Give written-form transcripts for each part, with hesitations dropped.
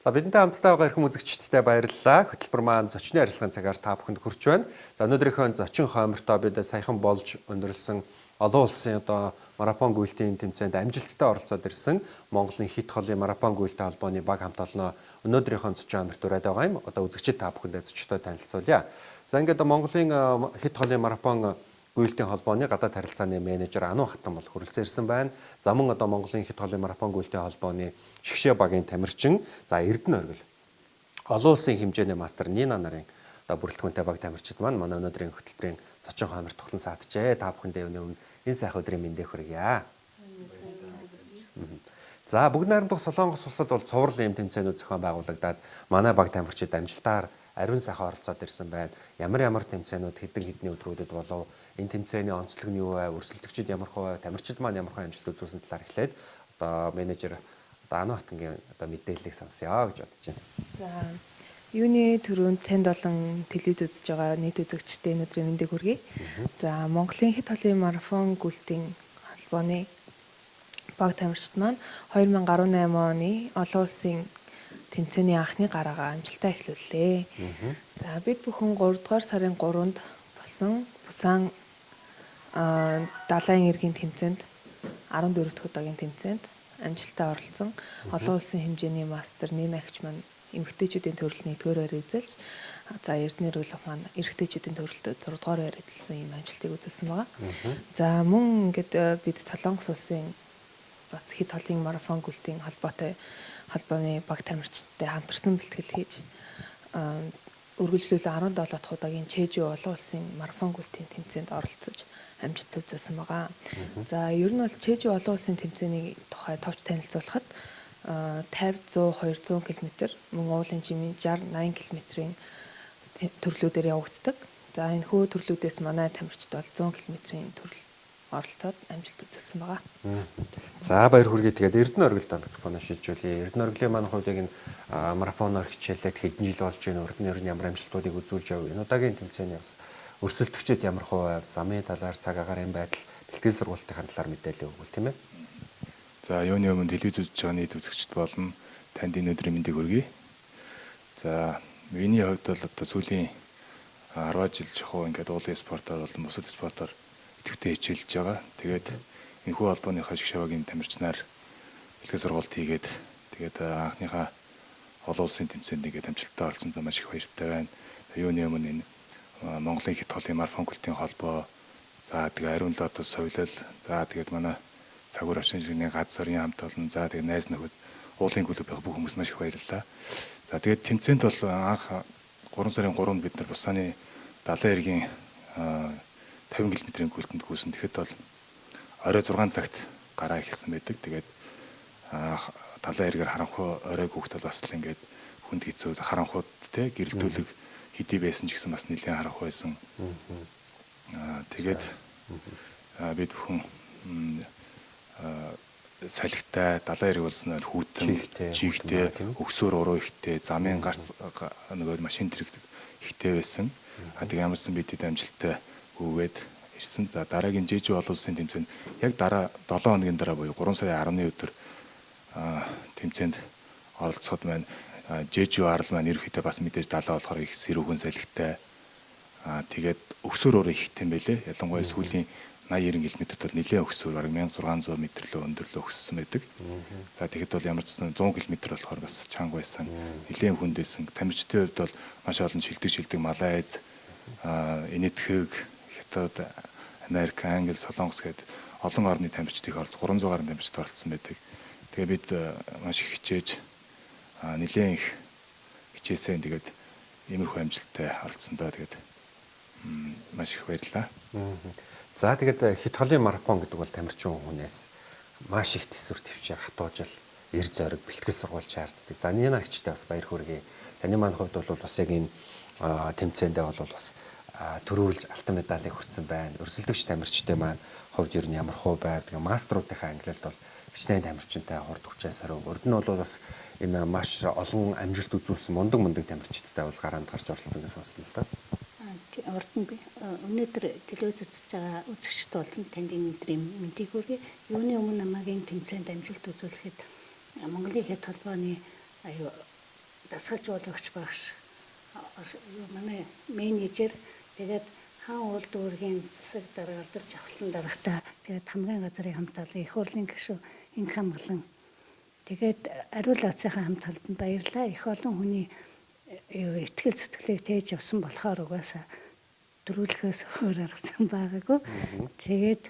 За бидэнтэй хамтдаа байгаа эрхэм үзэгчдтэй баярлалаа. Хөтөлбөр маань зочны харилцааны цагаар та бүхэнд хүрч байна. За өнөөдрийнхөө зочин хоймортой бид саяхан болж өндөрлсөн олон улсын марафон гүйлтийн тэмцээнд амжилттай оролцоод ирсэн Монголын хит холын марафон гүйлтийн холбооны баг хамт олноо өнөөдрийнхөө зочин хойморт ураад байгаа юм. Үзэгчид та бүхэндээ зочтой танилцуулъя. За ингээд Монголын хит холын марафон гүйлтийн холбооны гадаад харилцааны менежер Ану Хатан бол хүрэлцэн ирсэн байна. За мөн Монголын хит холын марафон гүйлтийн холбооны шгшээ багийн тамирчин, за Эрдэнэ оргил олон улсын хэмжээний мастер Нина нарын бүрэлдэхүүнтэй баг тамирчид маань манай өнөөдрийн хөтөлбөрийн зочин хоймор тухлан сааджээ. Та бүхэндээ өмнө энэ сайхан өдрийн мэндийг хүргье. За бүгд найрамдах Солонгос улсад бол цуврал ийм тэмцээнүүд зохион байгуулагдаад манай баг тамирчид амжилтаар ариун сайхан оролцоод ирсэн байна. Ямар тэмцээнүүд хэдний өдрүүдэд болов, энэ тэмцээний онцлог нь юу вэ? Өрсөлдөгчид ямар хувь, тамирчид маань ямар хувь амжилт үзүүлсэн талаар эхлээд менежер Ану Хатангийн мэдээллийг сонсъё гэж бодож байна. За юуны төрөнд танд болон телевиз үзэж байгаа нийт үзэгчдээ өнөөдрийн мэндийг хүргэе. За Монголын хит холын марафон гүйлтийн холбооны баг тамирчид маань 2018 оны олон улсын тэмцээний анхны гараагаа амжилттай эхлүүллээ. За бид бүхэн 3 дугаар сарын 3-нд болсон Бусан далайн эргийн тэмцээнд 14 дахь удаагийн тэмцээнд амжилттай оролцсон олон улсын хэмжээний мастер Нина гэгч маань эмэгтэйчүүдийн төрөлд 1-р байр эзэлж, за Эрдэнэ оргил маань эрэгтэйчүүдийн төрөлд 6-р байр эзэлсэн юм амжилтыг үзүүлсэн байгаа. За мөн ингээд бид Солонгос улсын бас хит холын марафон гүйлтийн холбооны баг тамирчидтай хамтарсан бэлтгэл хийж үргэлжлүүлэн 17 дахь удаагийн Чежу олон улсын марафон гүйлтийн тэмцээнд оролцож амжилт үзүүлсэн байгаа. За ер нь бол Чежу олон улсын тэмцээний тухай товч танилцуулахад 50, 100, 200 км мөн уулын жимийн 60, 80 км-ийн төрлүүдээр явагддаг. За энэ хөө төрлүүдээс манай тамирчид бол 100 км-ийн төрөл оролцоод амжилт үзүүлсэн байгаа. За баяр хүргэе. Тэгээд Эрдэнэ оргилд микрофоноо шилжүүлье. Эрдэнэ оргилын маань хувьд энэ марафоноор хичээлээд хэдэн жил болж байна? Өргөнөр нь ямар амжилтуудыг үзүүлж явв? Энэ удаагийн тэмцээний бас өрсөлдөгчид ямар хувь замын талаар, цаг агаарын байдал, бэлтгэл сургалтын талаар мэдээлэл өгвөл тийм ээ. За юуны өмнө телевиз үзэж байгаа нийт үзэгчд болон танд энэ өдрийн мэндийг хүргэе. За миний хувьд бол сүүлийн 10 жил жихөө ингээд уулын спортоор болон бусад спортоор идэвхтэй хичээлж байгаа. Тэгээд энэхүү холбооныхаа шгшээгийн тамирчнаар бэлтгэл сургалт хийгээд тэгээд анхныхаа олон улсын тэмцээнд ингээд амжилттай оролцсон за маш их баяртай байна. Юуны өмнө энэ Монголын хит холын марафон гүйлтийн холбоо, за тэгээд ариун лотос соёлол, за тэгээд манай цагуур авшин шигний газрын хамт олон, за тэгээд найз нөхөд уулын клубийн бүх хүмүүс маш их баярлалаа. За тэгээд тэмцээнд бол анх 3 сарын 3-нд бид нар Бусаны далайн эргийн 50 км-ийн гүйлтэнд гүйсэн. Тэгэхэд бол орой 6 цагт гараа эхэлсэн байдаг. Тэгээд далайн эргээр харанхуй орой гүйлт бол бас л ингээд хүнд хэцүү харанхууд те гэрэлтүүлэг хэдий байсан ч гэсэн бас нэлээд харанхуй байсан. Тэгээд бид бүхэн салхитай далайн эрэг болсон хүүтэн чихтэй өксөр уруу ихтэй замын гарц нөгөө машин тэрэг ихтэй байсан. Тэгээд ямарсан бид хэд амжилттай гүгээд ирсэн. За дараагийн Жежу олон улсын тэмцээнд яг дараа 7 хоногийн дараа буюу 3 сарын 10-ны өдөр тэмцээнд оролцоход маань Жежу арал маань ерөөхдөө бас мэдээж далаа болохоор их сэрүүхэн салхитай. Тэгээд өксөр уруу ихтэй юм байлээ. Ялангуяа сүүлийн 80-90 км-д бол нэлээд өксөр бараг 1600 м лөө өндөрлөө өкссөн байдаг. За тэгэхэд бол ямар ч 100 км болохоор бас чанга байсан. Нэлээд хүнд байсан. Тамирчдын хувьд бол маш олон шилдэг Малайз, Энэтхэг, Хятад, Америк, Англи, Солонгос гээд олон орны тамирчдыг оролцсон 300 гаруй тамирчид оролцсон байдаг. Тэгээ бид маш их хичээж нэлээд их хичээсэн. Тэгээд иймэрхүү амжилттай оролцсондоо тэгээд маш их баярлалаа. За тэгээд хит холын марафон гэдэг бол тамирчин хүнээс маш их төсвөр төвчээр хатуужил, эр зориг, бэлтгэл сургууль шаарддаг. За Нина гэгчтэй бас баяр хүргэе. Таны маань хувьд бол бас яг энэ тэмцээндээ бол бас төрүүлж алтан медалийг хүртсэн байна. Өрсөлдөгч тамирчтай маань хувьд ер нь ямар хувь байв? Тэгээ мастеруудынхаа ангилалд бол хичнээн тамирчинтай хурд хүчээс хариу. Урд нь бол бас энэ маш олон амжилт үзүүлсэн мундаг тамирчидтай бол гараанд гарч оролцсон гэсэн сонсон л доо. Урд нь би өнөөдөр телевиз үзэж байгаа үзэгчд болон танд энэ өдрийн мэндийг хүргэе. Юуны өмнө намайг энэ тэмцээнд амжилт үзүүлэхэд Монголын хит холбооны дасгалжуулагч багш манай менежер тэгээд хаан уул дүүргийн засаг даргаалж авсан дарагтаа тэгээд хамгийн газрын хамтаалал их хурлын гишүүн инх хамглан тэгээд ариун лацсынхаа хамтаалалтанд баярлалаа. Их олон хүний итгэл зүтгэлийг тээж явсан болохоор угаасаа дөрүүлэхээс өөр аргасан байгаагүй. Тэгээд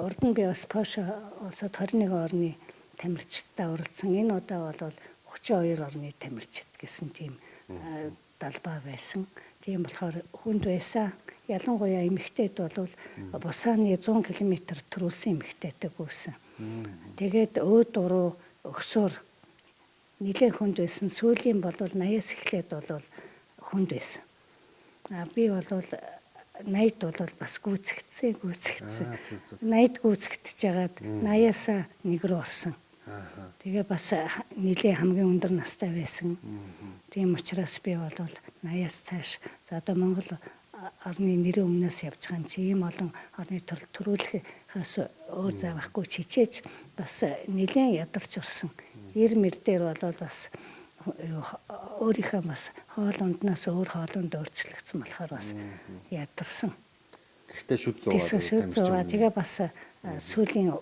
урд нь би бас Польш улсад 21 орны тамирчидтай уралдсан. Энэ удаа бол 32 орны тамирчид гэсэн тийм далбаа байсан. Тийм болохоор хүнд байсан. Ялангуяа эмэгтэйд бол бусааны 100 км төрүүлсэн эмэгтэйтэй гүйсэн. Тэгээд өөд дуруу өгсөөр нэлээд хүнд байсан. Сүүлийн бол 80-аас эхлээд бол хүнд байсан. Би бол 80-д бол бас гүйцэгдсэн. 80-д гүйцэгдэж жагаад 80-аас 1 рүү орсон. Тэгээ бас нэлээд хамгийн өндөр настай байсан. Тийм учраас би бол 80-аас цааш за одоо Монгол орны нэрийн өмнөөс явж байгаа юм чи ийм олон орны төрүүлэхээс өөр заавахгүй чичээж бас нэлээд ядарч орсон. 90 мөр дээр бол бас өөрийнхөө бас хоол унднаас өөр хоолунд өөрчлөгдсөн болохоор бас ядарсан. Гэхдээ шүд зугаа. Тэгээ бас сүүлийн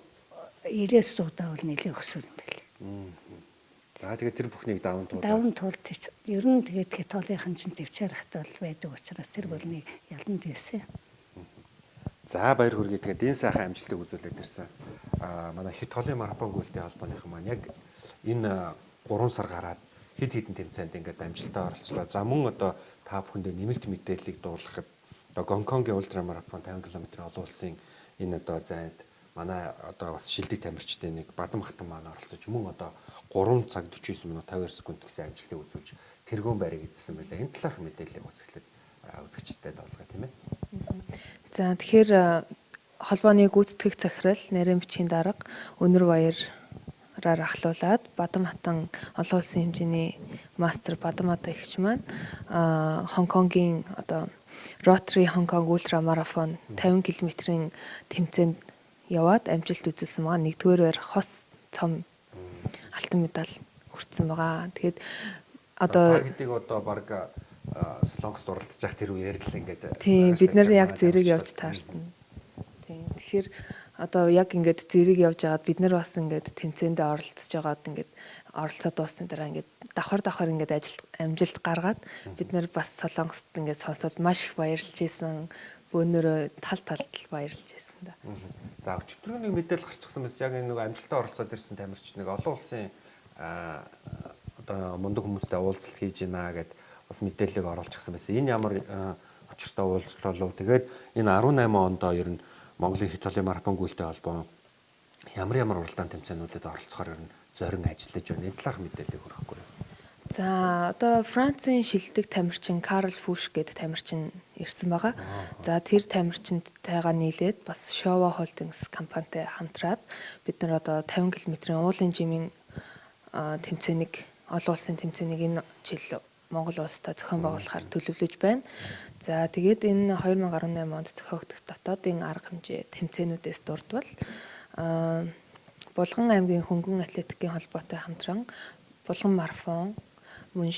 90-с 100 бол нэлээд өсөр юм байна. За тэгээд тэр бүхнийг даван туулаад. Даван туулд ер нь тэгээд Католикын чинь төвчээр хатвал байдаг учраас тэр болны ялан дээсэн. За баяр хүргэе. Тэгээд энэ сайхан амжилтыг үзүүлээд ирсэн. Манай Хит холын марафон гүйлтийн холбооныхан маань яг энэ 3 сар гараад хэд хэдэн тэмцээнд ингээд амжилтаа оролцлоо. За мөн одоо та бүхэндээ нэмэлт мэдээллийг дуулгахад одоо Гонконгийн ультрамарафон 50 км олон улсын энэ одоо зайд манай одоо бас шилдэг тамирчдын нэг Бадам хатан маань оролцож мөн одоо 3 цаг 49 минут 52 секунд гэсэн амжилтыг үзүүлж тэргуун байрыг эзэлсэн байлаа. Энэ талаарх мэдээллийг бас эхлээд үзэгчдэд дуулгая тийм ээ. За тэгэхээр холбооны гүйцэтгэх захирал нарийн бичгийн дарга Өнөр баяраар ахлуулад Бадам хатан олон улсын хэмжээний мастер Бадам хатан эгч маань Хонконгийн одоо Rotary Hong Kong ультрамарафон 50 км-ийн тэмцээнд яваад амжилт үзүүлсэн байгаа. Нэгдүгээр хос цом алтан медаль хүртсэн байгаа. Тэгэхээр одоо гэдэг одоо баг Солонгост уралдаж явах тэр үеэр л ингээд тийм бид нар яг зэрэг явж таарсан. Тийм. Тэгэхээр одоо яг ингээд зэрэг явж байгаад бид нар бас ингээд тэмцээндээ оролцож байгаад ингээд оролцоо дуусны дараа ингээд давхар ингээд амжилт гаргаад бид нар бас Солонгост ингээд сонсоод маш их баярлж ийсэн. Бөөнөрөө талд баярлж ийсэн да. За өчигдөр нэг мэдээлэл гарчихсан байсан. Яг энэ нэг амжилтаа оролцоод ирсэн тамирчид нэг олон улсын одоо мундаг хүмүүстэй уулзалт хийж байна гэд бас мэдээллийг оруулчихсан байсан. Энэ ямар учиртай уулзалт болов? Тэгээд энэ 18 онд ер нь Монголын Хит холын марафон гүйлтийн холбоо ямар уралдаан тэмцээнүүдэд оролцохоор ер нь зорин ажиллаж байна. Энэ талаарх мэдээллийг хүргэхгүй юу? За одоо Францын шилдэг тамирчин Карл Фуш гэдэг тамирчин ирсэн байгаа. За тэр тамирчинтайгаа нийлээд бас Showa Holdings компанитай хамтраад бид нар одоо 50 км-ийн уулын жимийн тэмцээнийг олон улсын тэмцээнийг энэ жил Монгол улстай зохион байгуулахаар төлөвлөж байна. За тэгээд энэ 2018 онд зохиогдох дотоодын арга хэмжээ тэмцээнүүдээс дурдвал Булган аймгийн хөнгөн атлетикийн холбоотой хамтран Булган марафон мөн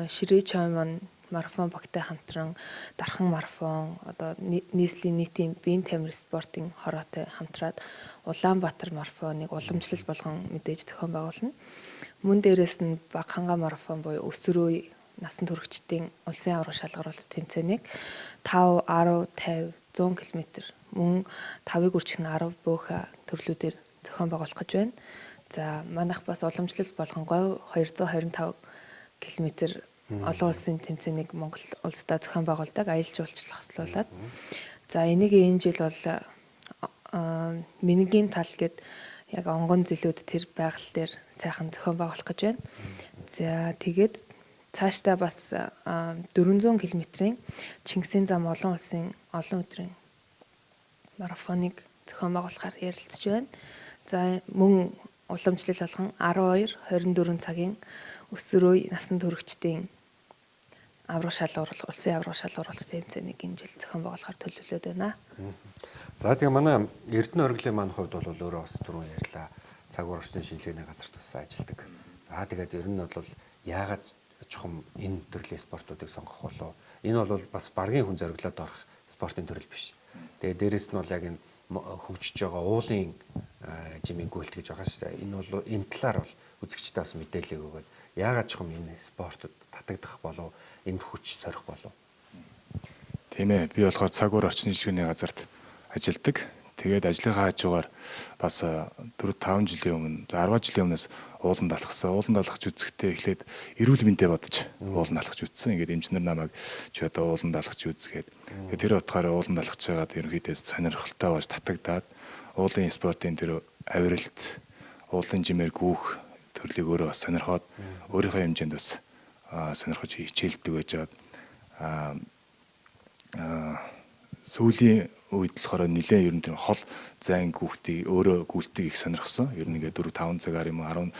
Ширээ Чоймон марафон багтай хамтран Дархан марафон одоо нийслэлийн нийтийн биеийн тамир спортын хороотой хамтраад Улаанбаатар марафоныг уламжлал болгон мэдээж зохион байгуулна. Мөн дээрээс нь Багханга марафон буюу өсвөр үе насан туршидчдын улсын аврах шалгаруулалт тэмцээнийг 5, 10, 50, 100 км мөн 5-ыг үржих нь 10 бөөхө төрлүүдээр зохион байгуулах гэж байна. За манайх бас уламжлал болгон говь 225 км олон улсын тэмцээнийг Монгол улстай зохион байгуулдаг аялал жуулчлал хослуулад. За энийг энэ жил бол Мингийн тал гээд яг онгон зэлүүд тэр байгаль дээр сайхан зохион байгуулах гэж байна. За тэгээд цаашдаа бас 400 км-ийн Чингисийн зам олон улсын олон өдрийн марафоныг зохион байгуулахаар ярилцж байна. За мөн уламжлал болгон 12, 24 цагийн өсвөр үе насан туршидчдын аврах шалгаруулах улсын аврах шалгаруулах тэмцээнийг энэ жил зохион байгуулахаар төлөвлөд байна. За тэгээ манай Эрдэнэ оргилын маань хувьд бол өөрөө бас түрүүн ярьлаа. Цаг уурчны шинжилгээний газар тус ажилладаг. За тэгээд ер нь бол яагаад чухам энэ төрлийн спортуудыг сонгох болов. Энэ бол бас баргийн хүн зориглоод орох спортын төрөл биш. Тэгээ дээрэс нь бол яг энэ хөгжиж байгаа уулын жимийн гүйлт гэж байгаа шүү дээ. Энэ бол энэ талаар бол үзэгчдээ бас мэдээлэл өгөөд яагаад чухам энэ спортод татагдах болов, энэ хүч сорих болов. Тийм ээ. Би болохоор цаг ур орчин нийтлэгийн газарт ажилладаг. Тэгээд ажлынхаа хажуугаар бас 4-5 жилийн өмнө, 10 жилийн өмнөөс ууланд алхсан. Ууланд алхаж үзэхдээ эхлээд эрүүл мэндэ бодож ууланд алхаж үзсэн. Ингээд эмчнэр намайг чи одоо ууланд алхаж үзгээд. Тэгээд тэр утгаараа ууланд алхаж байгаад ерөнхийдөө сонирхолтой болж татагдаад уулын спортын тэр авиралт, уулын жимээр гүүх төрлийг өөрөө бас сонирхоод өөрийнхөө хэмжээнд бас сонирхож хичээлдэг байжгаад сүүлийн үед болохоор нэлээд ер нь тийм хол зайн гүйлтийг өөрөө гүйлтийг их сонирхсон. Ер нь ингээд 4-5 цагаар юм уу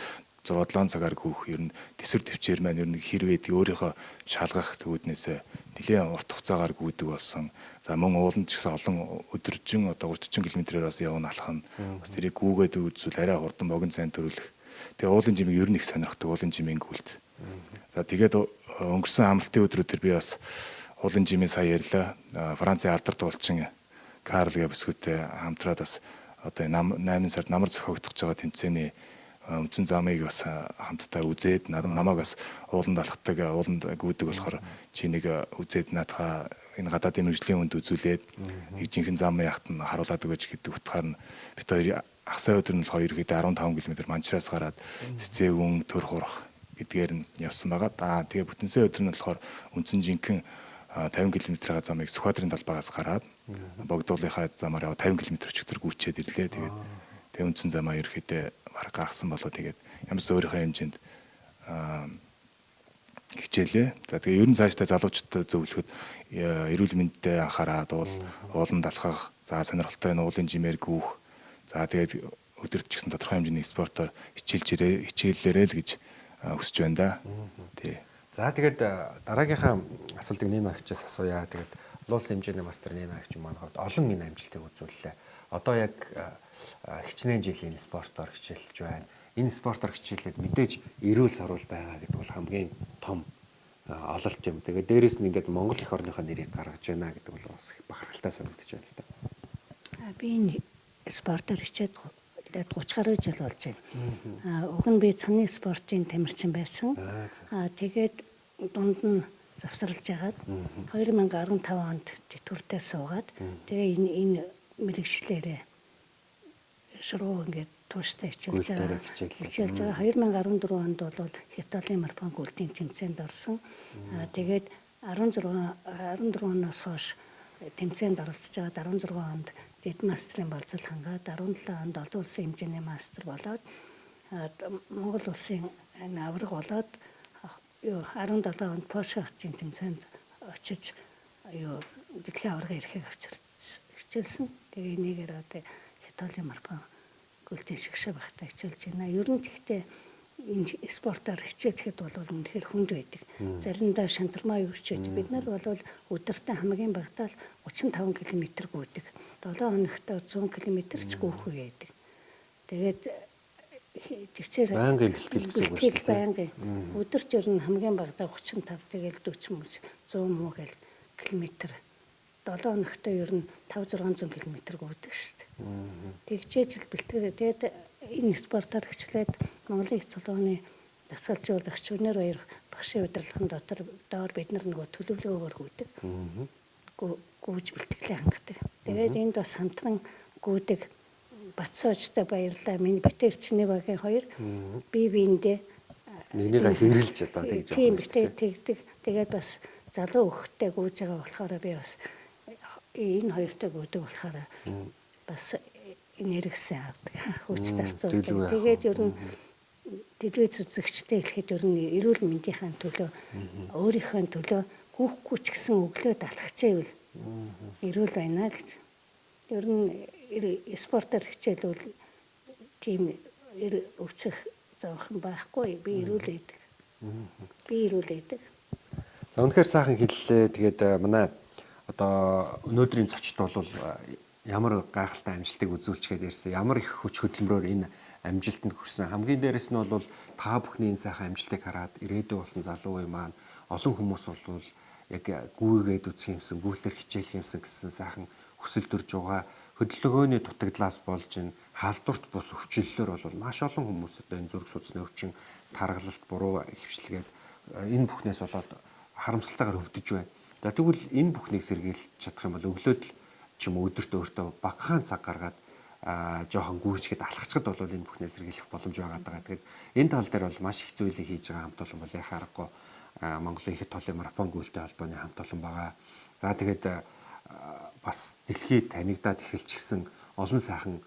16-7 цагаар гүөх ер нь тэсвэр төвчээр маань ер нь хэрвээ өөрийнхөө шалгах төвөднөөсөө нэлээд урт хугацаагаар гүйдэг болсон. За мөн ууланд ч гэсэн олон өдөржин одоо 30 км-ээр бас явна алхах нь. Бас тэрийг гүүгээд үзвэл арай хурдан богино зайн төрүүлэх. Тэгээ уулын жимийг ер нь их сонирхдаг уулын жимийн гүйлт. За тэгээд өнгөрсөн амралтын өдрүүдээр би бас уулын жимийн сая ярьлаа. Францын алдар дуулчин Карл Габскүүтэй хамтраад бас одоо 8 сард намар зохиогдож байгаа тэмцээний үндсэн замыг бас хамтдаа үзээд намайг бас ууланд алхдаг, ууланд гүйдэг болохоор чи нэг үзээд наадхаа энэ гадаадын мэрэгжлийн хүнд үзүүлээд нэг жинхэнэ зам яхад нь харуулдаг гэж гэдэг утгаар нь бид хоёр ахсай өдөр нь болохоор ерөөдөө 15 км Манчраас гараад Цэцэгүн, Төр хурах гэдгээр нь явсан байгаа. Тэгээ бүтэнсээ өдөр нь болохоор үндсэн жинхэнэ 50 км-ийн замыг Сүхбаатарын талбайгаас гараад богдуулынхаа замаар яваа 50 км өчигдөр гүйчээд ирлээ. Тэгээд үндсэн замаа ерөөхдөө бараг гаргасан болоо тэгээд ямарс өөрийнхөө хэмжээнд хичээлээ. За тэгээ ер нь цаашдаа залуучуудад зөвлөхөд эрүүл мэндэд анхаараад ууланд алхах, за сонирхолтой уулын жимээр гүүх. За тэгээд өдөрт ч гэсэн тодорхой хэмжээний спортоор хичээллээрэй л гэж хүсэж байна да. Тий. За тэгээд дараагийнхаа асуултыг нэг агчаас асууя. Тэгээд улс хэмжээний мастер нэг агч маань хавьд олон энэ амжилтыг үзүүллээ. Одоо яг хичнээн жилийн спортоор хичээлж байна. Энэ спортоор хичээлээд мэдээж эрүүл сарвал байгаа гэдэг бол хамгийн том ололт юм. Тэгээд дээрэс нь ингээд Монгол эх орныхоо нэрийг гаргаж байна гэдэг бол бас бахархалтай санагдаж байна л да. Би энэ спортоор хичээд 30 гаруй жил болж байна. Уг нь би цанны спортын тамирчин байсан. Тэгээд дунд нь завсарлаж агаад 2015 онд тэтгэвртээ суугаад тэгээ энэ мэрэгчлэрээ шуруу ингээд тууштай хичээлж байгаа. 2014 онд бол Хятадын марафон гүйлтийн тэмцээнд орсон. Тэгээд 14 оноос хойш тэмцээнд оролцож байгаа 16 онд дэд мастрын болцол хангаад 17 онд олон улсын хэмжээний мастер болоод Монгол улсын авраг болоод 17 онд Польш хотын тэмцээнд очиж дэлхийн аврагын эрхийг хичээлсэн. Тэгээ энийгээр одоо Хятадын марафон гүйлтийн шигшээ багтаа хичээлж байна. Ер нь тэгтээ энэ спортоор хичээхэд бол үнэхээр хүнд байдаг. Заримдаа шантармаа юу хичээдэг. Бид нар бол өдөртөө хамгийн багтаал 35 км гүйдэг. 7 хоногт 100 км ч гүйхгүй байдаг. Тэгээд төвчээр байнгын бэлтгэл байнгын өдөрт ер нь хамгийн багадаа 35 тэгэл 40 мөч 100 муу гэл километр 7 хоногт ер нь 5-600 км гүйдэг шүү дээ. Тэгжээж л бэлтгэрээ тэгээд энэ спортоор хичлээд Монголын их цолооны дасгалжуулагч өнөр баяр багшийн удирдлагын доор бид нар нөгөө төлөвлөгөөгөр гүйдэг. Гүйж бэлтгэлээ хангадаг. Тэгээд энд бас хамтран гүйдэг Батсоожтой баярлалаа. Миний битэрчний багийн хоёр бие биендээ нэгнийг хэрэглэж одоо тэгж байгаа. Тийм тэгдэг. Тэгээд бас залуу хөхтэй гүйж байгаа болохоор би бас энэ хоёртой гүйдэг болохоор бас энергисэн авдаг. Хүч зарцуулдаг. Тэгээд ер нь телевиз үзэгчтэй хэлэхэд ер нь эрүүл мэндийнхаа төлөө өөрийнхөө төлөө гүйхгүй ч гэсэн өглөө далахчихвэл эрүүл байна гэж. Ер нь спортоор хичээлвэл тийм өвчих зовхон байхгүй. Би эрүүл байдаг. За үнэхээр сайхан хэллээ. Тэгээд манай одоо өнөөдрийн зочд бол ямар гайхалтай амжилтыг үзүүлчихэд ярьсан. Ямар их хүч хөдөлмөрөөр энэ амжилтанд хүрсэн. Хамгийн дээрэс нь бол та бүхний энэ сайхан амжилтыг хараад ирээдүйн болсон залуу үе маань олон хүмүүс бол яг гүйгээд үзэх юмсан, гүйлтэр хичээх юмсан гэсэн сайхан хүсэл төрж байгаа. Хөдөлгөөний дутагдлаас болж энэ халдварт бус өвчлөлөөр бол маш олон хүмүүс одоо энэ зүрх судасны өвчин, таргалалт, буруу хөвчлөгээд энэ бүхнээс болоод харамсалтайгаар өвдөж байна. За тэгвэл энэ бүхнийг сэргийлж чадах юм бол өглөөд л ч юм уу өдөрт өөртөө багахан цаг гаргаад жоохон гүйчгэд алхацгад бол энэ бүхнээ сэргийлэх боломж байгаа даа. Тэгэхээр энэ тал дээр бол маш их зүйлийг хийж байгаа хамт олон бол яхаа аргагүй Монголын ихэд толын марафон гүйлтэй холбооны хамт олон байгаа. За тэгээд бас дэлхийд танигдаад эхэлчихсэн олон сайхан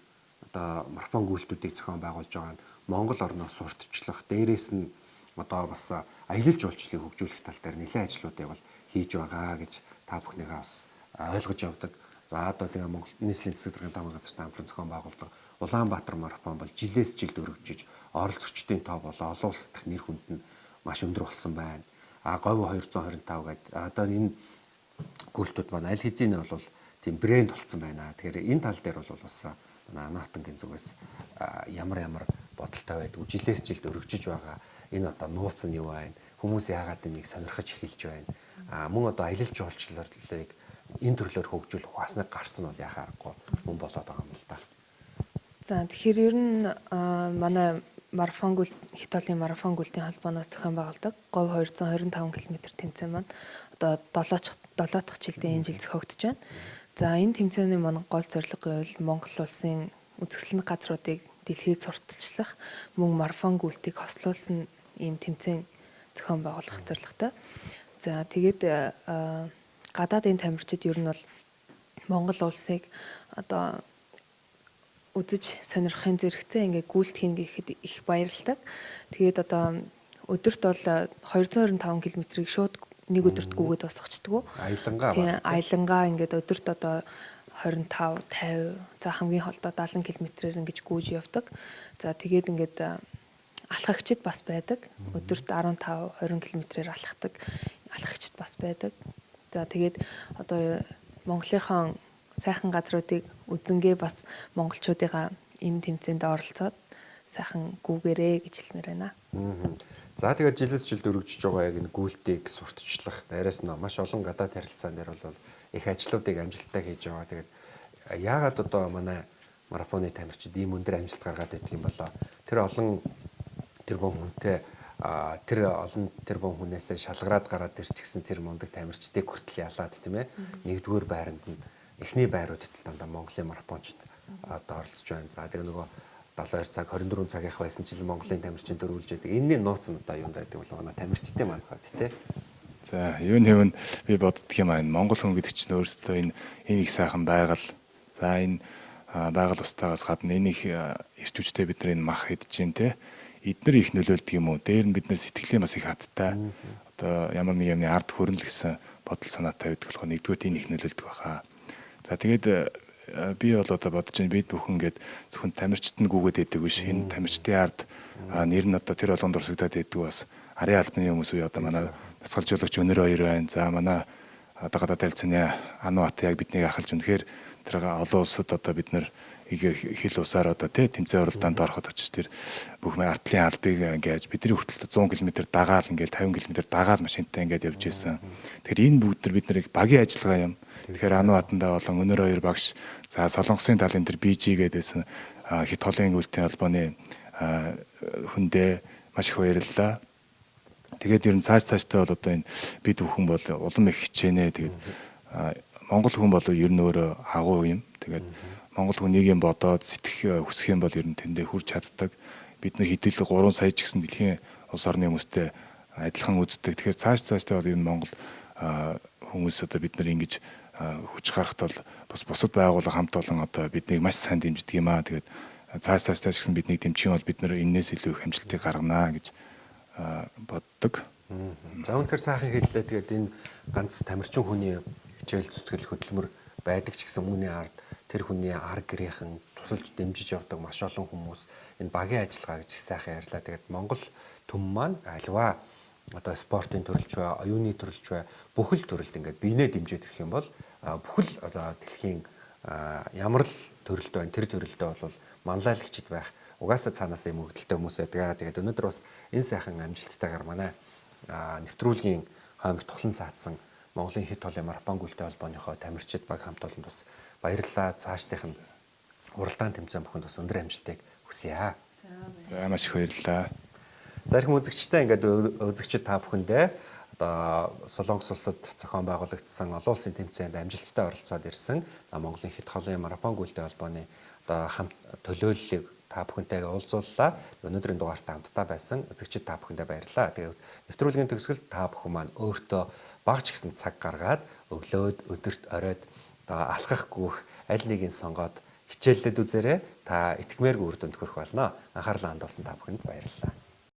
одоо марафон гүйлтүүдийг зохион байгуулж байгаа нь Монгол орноос сурталчлах, дээрээс нь одоо бас аялал жуулчлалыг хөгжүүлэх тал дээр нэлээд ажлуудыг бол хийж байгаа гэж та бүхнийгээ бас ойлгож явдаг. За одоо тэгээ Монгол нийслэлийн засаг даргын тамга газартай хамтран зохион байгуулдаг Улаанбаатар марафон бол жилээс жилд өргөжж оролцогчдын тоо болоо олон улс дахь нэр хүнд нь маш өндөр болсон байна. Говь 225 гэдэг одоо энэ гүйлтүүд маань аль хэзээ нь бол тийм брэнд болсон байна. Тэгэхээр энэ тал дээр бол бас Анаатангийн зүгээс ямар бодолтой байдг жилээс жилд өргөжж байгаа. Энэ одоо нууц нь юу байна? Хүмүүс яагаад энийг сонирхож эхэлж байна? Мөн одоо аялал жуулчлалыг энэ төрлөөр хөгжүүлэх хасныг гарцсан бол яхаа аргагүй мөн болоод байгаа юм л да. За тэгэхээр ер нь манай марафон гүйл Хэд толын марафон гүйлтийн холбооноос зохион байгуулдаг говь 225 км тэмцээн маань одоо 7 дахь жилдээ энэ жил зохиогдож байна. За энэ тэмцээний манай гол зорилго бол Монгол улсын үзэсгэлэнт газруудыг дэлхийд сурталчлах, мөн марафон гүйлтийг хослуулсан ийм тэмцээн зохион байгуулах зорилготой. За тэгээд гадаадын тамирчид ер нь бол Монгол улсыг одоо үзэж сонирхохын зэрэгцээ ингээ гүйлт хийн гэхэд их баярлалтай. Тэгээд одоо өдөрт бол 225 км-ийг шууд нэг өдөрт гүгээд босгочдөг. Аялангаа. Тийм аялангаа ингээд өдөрт одоо 25, 50, за хамгийн холдоо 70 км-ээр ингэж гүйж явдаг. За тэгээд ингээд алхагчид бас байдаг. Өдөрт 15, 20 км-ээр алхагчид бас байдаг. За тэгээд одоо Монголынхон сайхан газруудыг үзэнгээ бас монголчуудыгаа энэ тэмцээнд оролцоод сайхан гүүгээрээ гэж хэлмээр байна. За тэгээд жилээс жилд өргөжж байгаа яг энэ гүйлтийг сурталчлах дээрээс нь маш олон гадаад харилцаан дээр бол их ажлуудыг амжилттай хийж байгаа. Тэгээд яагаад одоо манай марафоны тамирчид ийм өндөр амжилт гаргаад байдаг юм болоо? Тэр олон тэрбум хүнтэй тэр олон тэрбум хүнээсээ шалгараад гараад ирчихсэн тэр мундаг тамирчдыг хүртэл ялаад тийм ээ. Нэгдүгээр байранд нь эхний байруудад дандаа Монголын марафончид одоо оролцож байна. За тэгээ нөгөө 72 цаг 24 цагийнх байсан ч Монголын тамирчин дөрвөлж байдаг. Энэний нууц нь одоо юунд байдаг бол манай тамирчдын маань хаад тий. За юу нэвэн би боддог юм аа. Монгол хүн гэдэг чинь өөрөөсөө энэ их сайхан байгаль. За энэ байгаль устаагаас гадна энэ их эрч хүчтэй бид нар энэ мах идэж чинь тий. Эднэр их нөлөөлдөг юм уу? Дээр нь бид нар сэтгэлийн бас их хаттай. Одоо ямар нэг юмны ард хөрнөл гэсэн бодол санаатай байдаг болохоор нэгдүгээр энэ их нөлөөлдөг баха. За тэгээд би бол одоо бодож байна бид бүхэн гээд зөвхөн тамирчид нь гүгээд байдаг биш. Энэ тамирчдын ард нэр нь одоо тэр болгонд дурсагдаад байдаг бас арын албаны хүмүүс үе одоо манай дасгалжуулагч Өнөр хоёр байна. За манай одоо гадаад харилцааны Ану Ат яг биднийг ахалж үнэхээр тэр олон улсад одоо бид нар хил усаар одоо тэмцээн уралдаанд ороход очиж тэр бүх артлын албыг ингээд бидний хүртэл 100 км дагаал ингээд 50 км дагаал машинтай ингээд явж байсан. Тэгэхээр энэ бүгд нар бид нарыг багийн ажиллагаа юм. Тэгэхээр Ану Атандаа болон Өнөр хоёр багш за Солонгосын талын тэр BG гэдээсэн Хэд толын гүйлтийн холбооны хүндээ маш их баярлалаа. Тэгээд ер нь цаашдаа бол одоо энэ бид бүхэн бол улам их хичээнэ. Тэгээд Монгол хүн бол ер нь өөрөө агуу юм. Тэгээд Монгол хүн нэг юм бодоод сэтгэх хүсэх юм бол ер нь тэндээ хүрч чаддаг. Бид нар хэдүүлээ 3 сая ч гэсэн дэлхийн улс орны хүмүүстэй адилхан үздэг. Тэгэхээр цаашдаа бол энэ Монгол хүмүүс одоо бид нар ингэж хүч гарахт бол бас бусад байгууллага хамт олон одоо биднийг маш сайн дэмждэг юм аа. Тэгээд цаашдаа ч гэсэн биднийг дэмжих юм бол бид нар энээс илүү их амжилтыг гаргана гэж боддог. За үнэхээр сайхан хэллээ. Тэгээд энэ ганц тамирчин хүний хичээл зүтгэл хөдөлмөр байдаг ч гэсэн үүний ард тэр хүний ар гэрийнхэн тусалж дэмжиж явдаг маш олон хүмүүс энэ багийн ажиллагаа гэж их сайхан ярьлаа. Тэгээд Монгол төм маань альва одоо спортын төрөлч бай, оюуны төрөлч бай, бүхэл төрөлд ингээд биенээ дэмжиж ирэх юм бол бүхэл одоо дэлхийн ямар л төрөлд байна тэр төрөлдөө бол манлайлагчид байх угаасаа цаанаас юм хөлтөлтэй хүмүүс байдаг. Тэгээд өнөөдөр бас энэ сайхан амжилттайгаар манай нэвтрүүлгийн хоймор тухлан цаацсан Монголын хэд хоолой марафон гүйлтэй холбооныхоо тамирчид баг хамт олонд бас баярлалаа. Цаашдынх нь уралдаан тэмцээн бүхэнд бас өндөр амжилтыг хүсье. За маш их баярлалаа. Зарим үзэгчтэй ингээд үзэгчид та бүхэндээ одоо Солонгос улсад зохион байгуулагдсан олон улсын тэмцээнд амжилттай оролцоод ирсэн Монголын хэд хоолойн марафон гүйлтэй холбооны одоо хамт төлөөллийг та бүхэнтэйгээ уулзууллаа. Өнөөдрийн дугаартаа хамтдаа байсан үзэгчид та бүхэндээ баярлалаа. Тэгээд нэвтрүүлгийн төгсгөлд та бүхэн маань өөртөө багч гисэн цаг гаргаад өглөөд өдөрт оройд одоо алхах гүөх аль нэгийг сонгоод хичээллээд үзээрэй. Та итгэмээргүй үр дүнд хүрэх болно. Анхаарлаа хандуулсан та бүхэнд баярлалаа.